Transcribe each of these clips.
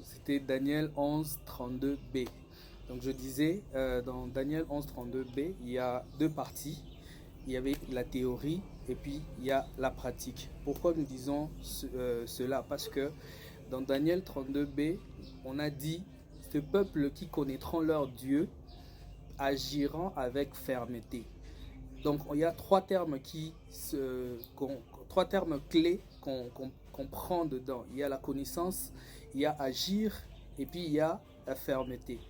c'était Daniel 11, 32b. Donc, je disais, dans Daniel 11, 32b, il y a deux parties. Il y avait la théorie et puis il y a la pratique. Pourquoi nous disons cela? Parce que dans Daniel 32b, on a dit, ce peuple qui connaîtront leur Dieu agiront avec fermeté. Donc il y a trois termes clés qu'on prend dedans. Il y a la connaissance, il y a agir et puis il y a la fermeté.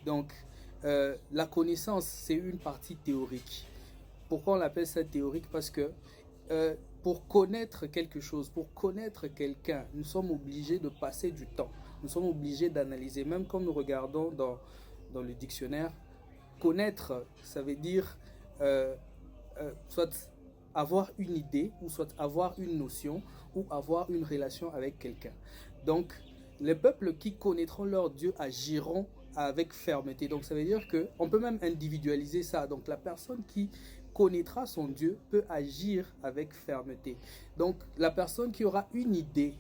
Donc la connaissance, c'est une partie théorique. Pourquoi on l'appelle ça théorique? Parce que pour connaître quelque chose, pour connaître quelqu'un, nous sommes obligés de passer du temps. Nous sommes obligés d'analyser. Même quand nous regardons dans le dictionnaire, connaître, ça veut dire soit avoir une idée, ou soit avoir une notion, ou avoir une relation avec quelqu'un. Donc, les peuples qui connaîtront leur Dieu agiront avec fermeté. Donc, ça veut dire qu'on peut même individualiser ça. Donc, la personne qui connaîtra son Dieu peut agir avec fermeté. Donc, la personne qui aura une idée,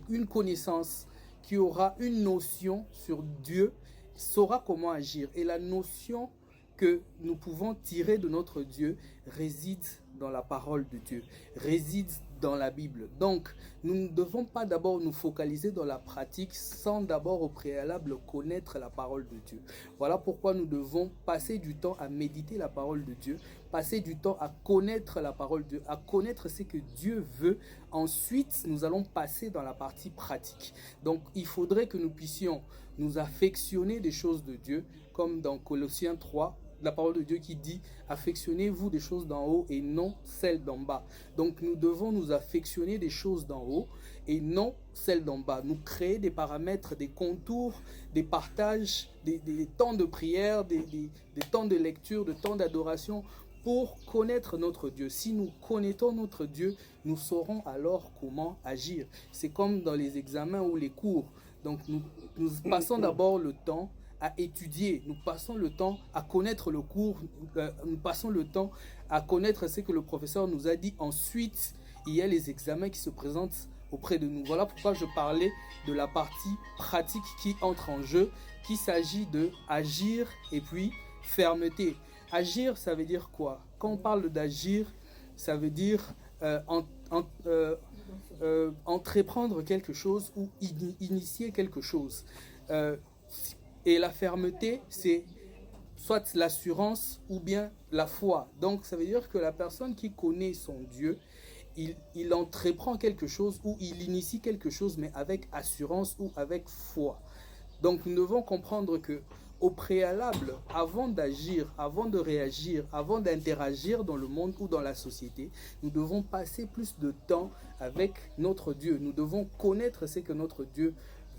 une connaissance, qui aura une notion sur Dieu, saura comment agir. Et la notion que nous pouvons tirer de notre Dieu réside dans la parole de Dieu, réside dans la Bible. Donc, nous ne devons pas d'abord nous focaliser dans la pratique sans d'abord au préalable connaître la parole de Dieu. Voilà pourquoi nous devons passer du temps à méditer la parole de Dieu, passer du temps à connaître la parole de Dieu, à connaître ce que Dieu veut. Ensuite, nous allons passer dans la partie pratique. Donc, il faudrait que nous puissions nous affectionner des choses de Dieu, comme dans Colossiens 3, la parole de Dieu qui dit « Affectionnez-vous des choses d'en haut et non celles d'en bas ». Donc nous devons nous affectionner des choses d'en haut et non celles d'en bas. Nous créer des paramètres, des contours, des partages, des temps de prière, des temps de lecture, des temps d'adoration pour connaître notre Dieu. Si nous connaissons notre Dieu, nous saurons alors comment agir. C'est comme dans les examens ou les cours. Donc nous passons d'abord le temps à étudier, nous passons le temps à connaître le cours, nous passons le temps à connaître ce que le professeur nous a dit. Ensuite, il y a les examens qui se présentent auprès de nous. Voilà pourquoi je parlais de la partie pratique qui entre en jeu, qu'il s'agit de agir et puis fermeté. Agir, ça veut dire quoi? Quand on parle d'agir, ça veut dire entreprendre quelque chose ou initier quelque chose. Et la fermeté, c'est soit l'assurance ou bien la foi. Donc, ça veut dire que la personne qui connaît son Dieu, il entreprend quelque chose ou il initie quelque chose, mais avec assurance ou avec foi. Donc, nous devons comprendre que au préalable, avant d'agir, avant de réagir, avant d'interagir dans le monde ou dans la société, nous devons passer plus de temps avec notre Dieu. Nous devons connaître ce que notre Dieu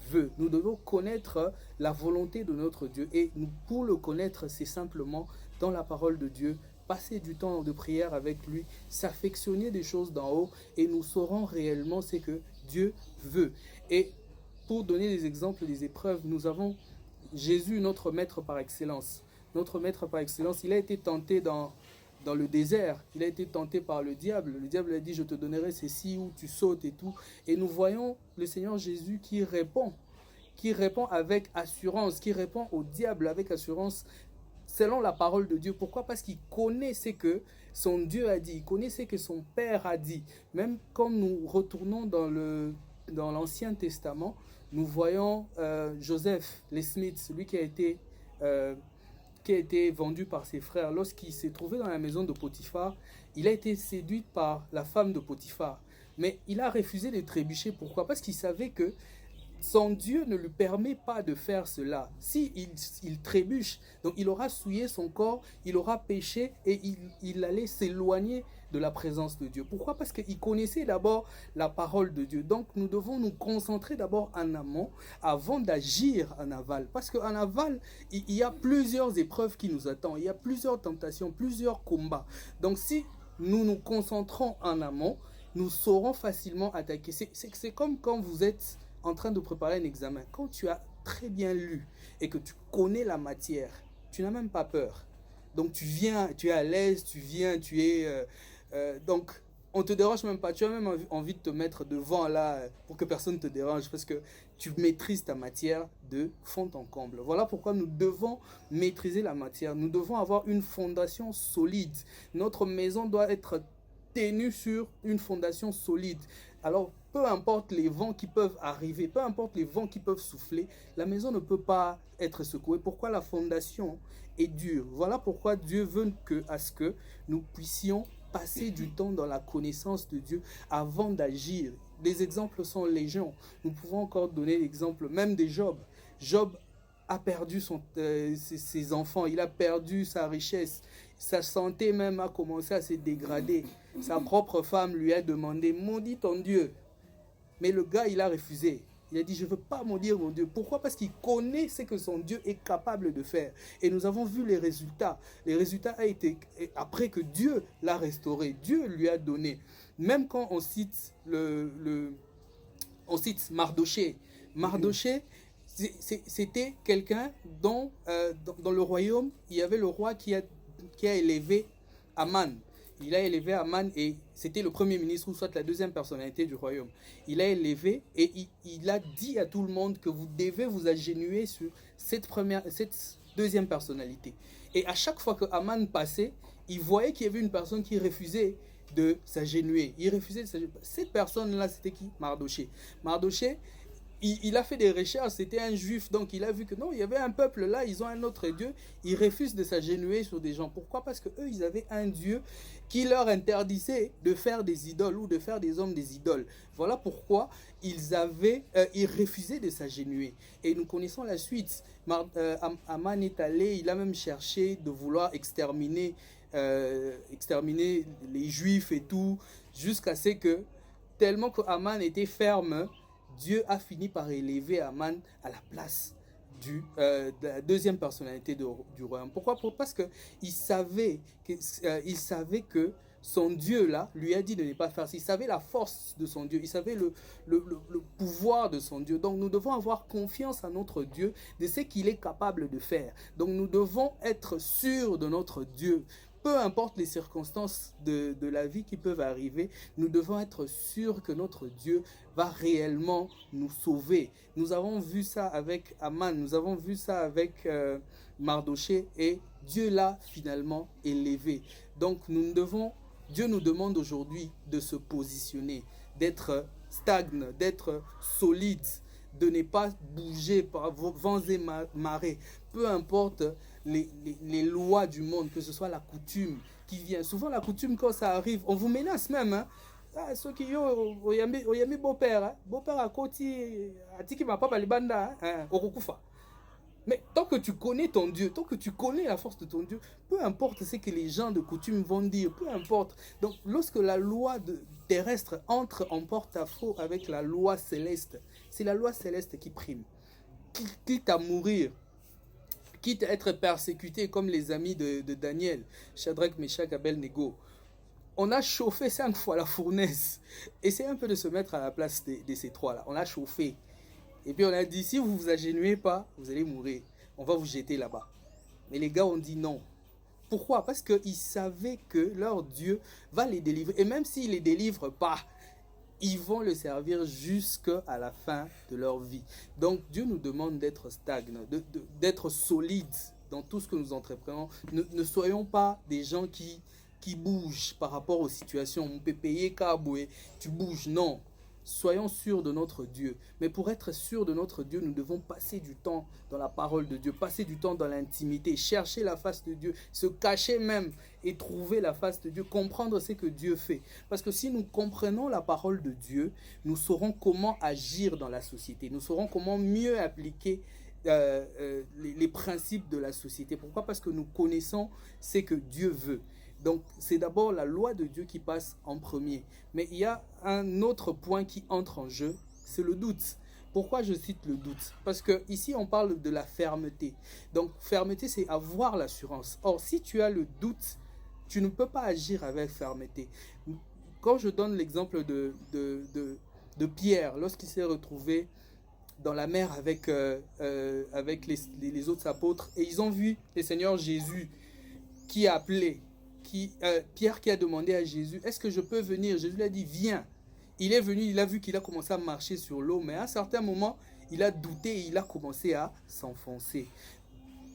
veut. Nous devons connaître la volonté de notre Dieu. Et pour le connaître, c'est simplement dans la parole de Dieu, passer du temps de prière avec lui, s'affectionner des choses d'en haut et nous saurons réellement ce que Dieu veut. Et pour donner des exemples des épreuves, nous avons Jésus, notre maître par excellence. Notre maître par excellence, il a été tenté dans le désert. Il a été tenté par le diable. Le diable a dit, je te donnerai ceci où tu sautes et tout. Et nous voyons le Seigneur Jésus qui répond avec assurance, qui répond au diable avec assurance selon la parole de Dieu. Pourquoi? Parce qu'il connaît ce que son Dieu a dit, il connaît ce que son Père a dit. Même quand nous retournons dans l'Ancien Testament, nous voyons Joseph, les Smiths, celui qui a été vendu par ses frères. Lorsqu'il s'est trouvé dans la maison de Potiphar, il a été séduit par la femme de Potiphar. Mais il a refusé de trébucher. Pourquoi? Parce qu'il savait que son Dieu ne lui permet pas de faire cela. Il trébuche, donc il aura souillé son corps, il aura péché et il allait s'éloigner de la présence de Dieu. Pourquoi? Parce qu'il connaissait d'abord la parole de Dieu. Donc nous devons nous concentrer d'abord en amont avant d'agir en aval. Parce qu'en aval, il y a plusieurs épreuves qui nous attendent, il y a plusieurs tentations, plusieurs combats. Donc si nous nous concentrons en amont, nous saurons facilement attaquer. C'est comme quand vous êtes en train de préparer un examen. Quand tu as très bien lu et que tu connais la matière, tu n'as même pas peur. Donc tu viens, tu es à l'aise, tu viens, tu es... donc on te dérange même pas. Tu as même envie de te mettre devant là pour que personne ne te dérange parce que tu maîtrises ta matière de fond en comble. Voilà pourquoi nous devons maîtriser la matière. Nous devons avoir une fondation solide. Notre maison doit être tenue sur une fondation solide. Alors, peu importe les vents qui peuvent arriver, peu importe les vents qui peuvent souffler, la maison ne peut pas être secouée. Pourquoi la fondation est dure? Voilà pourquoi Dieu veut à ce que nous puissions passer du temps dans la connaissance de Dieu avant d'agir. Les exemples sont légion. Nous pouvons encore donner l'exemple même de Job. Job a perdu ses enfants, il a perdu sa richesse. Sa santé même a commencé à se dégrader. Sa propre femme lui a demandé, maudis ton Dieu. Mais le gars, il a refusé. Il a dit, je ne veux pas maudire mon Dieu. Pourquoi? Parce qu'il connaît ce que son Dieu est capable de faire. Et nous avons vu les résultats. Les résultats ont été après que Dieu l'a restauré. Dieu lui a donné. Même quand on cite, on cite Mardoché. Mardoché, c'était quelqu'un dans le royaume, il y avait le roi qui a élevé Aman. Il a élevé Aman et c'était le premier ministre ou soit la deuxième personnalité du royaume. Il a élevé et il a dit à tout le monde que vous devez vous agenouiller sur cette deuxième personnalité. Et à chaque fois que Aman passait, il voyait qu'il y avait une personne qui refusait de s'agenouiller. Il refusait de s'agenouiller. Cette personne-là, c'était qui? Mardoché. Mardoché, il a fait des recherches, c'était un juif, donc il a vu que non, il y avait un peuple là, ils ont un autre Dieu, ils refusent de s'agenouiller sur des gens. Pourquoi? Parce qu'eux, ils avaient un Dieu qui leur interdisait de faire des idoles ou de faire des hommes des idoles. Voilà pourquoi ils refusaient de s'agenouiller. Et nous connaissons la suite. Aman est allé, il a même cherché de vouloir exterminer les juifs et tout, jusqu'à ce que, tellement que Aman était ferme, Dieu a fini par élever Aman à la place de la deuxième personnalité du royaume. Pourquoi? Parce qu'il savait que son Dieu là lui a dit de ne pas faire ça. Il savait la force de son Dieu. Il savait le pouvoir de son Dieu. Donc nous devons avoir confiance en notre Dieu, de ce qu'il est capable de faire. Donc nous devons être sûrs de notre Dieu. Peu importe les circonstances de la vie qui peuvent arriver, nous devons être sûrs que notre Dieu va réellement nous sauver. Nous avons vu ça avec Aman, nous avons vu ça avec Mardoché et Dieu l'a finalement élevé. Donc Dieu nous demande aujourd'hui de se positionner, d'être stagne, d'être solide, de ne pas bouger par vents et marées. Peu importe les lois du monde, que ce soit la coutume qui vient. Souvent la coutume, quand ça arrive, on vous menace même. Hein? Ah, ceux qui ont beau-père, beau-père à côté, à qui m'a pas balibanda, okukufa. Mais tant que tu connais ton Dieu, tant que tu connais la force de ton Dieu, peu importe ce que les gens de coutume vont dire, peu importe. Donc lorsque la loi terrestre entre en porte-à-faux avec la loi céleste, c'est la loi céleste qui prime. Quitte à mourir, quitte à être persécuté comme les amis de Daniel, Shadrach, Meshach, Abel-Nego. On a chauffé 5 fois la fournaise. Essayez un peu de se mettre à la place de ces trois-là. On a chauffé. Et puis on a dit, si vous ne vous agenouillez pas, vous allez mourir. On va vous jeter là-bas. Mais les gars ont dit non. Pourquoi? Parce qu'ils savaient que leur Dieu va les délivrer. Et même s'il ne les délivre pas, ils vont le servir jusqu'à la fin de leur vie. Donc Dieu nous demande d'être stagne, d'être solide dans tout ce que nous entreprenons. Ne soyons pas des gens qui bougent par rapport aux situations. On peut payer Kaboué, tu bouges. Non. Soyons sûrs de notre Dieu. Mais pour être sûrs de notre Dieu, nous devons passer du temps dans la parole de Dieu, passer du temps dans l'intimité, chercher la face de Dieu, se cacher même et trouver la face de Dieu, comprendre ce que Dieu fait. Parce que si nous comprenons la parole de Dieu, nous saurons comment agir dans la société, nous saurons comment mieux appliquer les principes de la société. Pourquoi? Parce que nous connaissons ce que Dieu veut. Donc, c'est d'abord la loi de Dieu qui passe en premier. Mais il y a un autre point qui entre en jeu, c'est le doute. Pourquoi je cite le doute? Parce que ici on parle de la fermeté. Donc, fermeté, c'est avoir l'assurance. Or, si tu as le doute, tu ne peux pas agir avec fermeté. Quand je donne l'exemple de Pierre, lorsqu'il s'est retrouvé dans la mer avec les autres apôtres, et ils ont vu le Seigneur Jésus qui a appelé Pierre qui a demandé à Jésus, est-ce que je peux venir? Jésus lui a dit, viens. Il est venu, il a vu qu'il a commencé à marcher sur l'eau, mais à un certain moment, il a douté et il a commencé à s'enfoncer.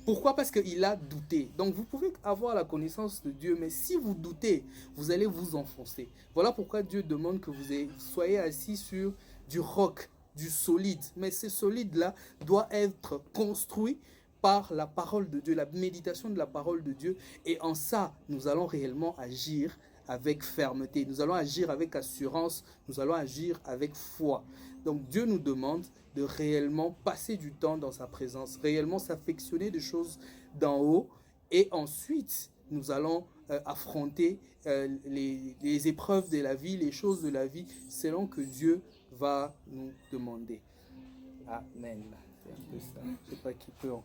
Pourquoi? Parce qu'il a douté. Donc vous pouvez avoir la connaissance de Dieu, mais si vous doutez, vous allez vous enfoncer. Voilà pourquoi Dieu demande que vous soyez assis sur du roc, du solide. Mais ce solide-là doit être construit par la parole de Dieu, la méditation de la parole de Dieu. Et en ça, nous allons réellement agir avec fermeté. Nous allons agir avec assurance. Nous allons agir avec foi. Donc Dieu nous demande de réellement passer du temps dans sa présence, réellement s'affectionner des choses d'en haut. Et ensuite, nous allons affronter les épreuves de la vie, les choses de la vie, selon que Dieu va nous demander. Amen. C'est un peu ça. Je ne sais pas qui peut encore.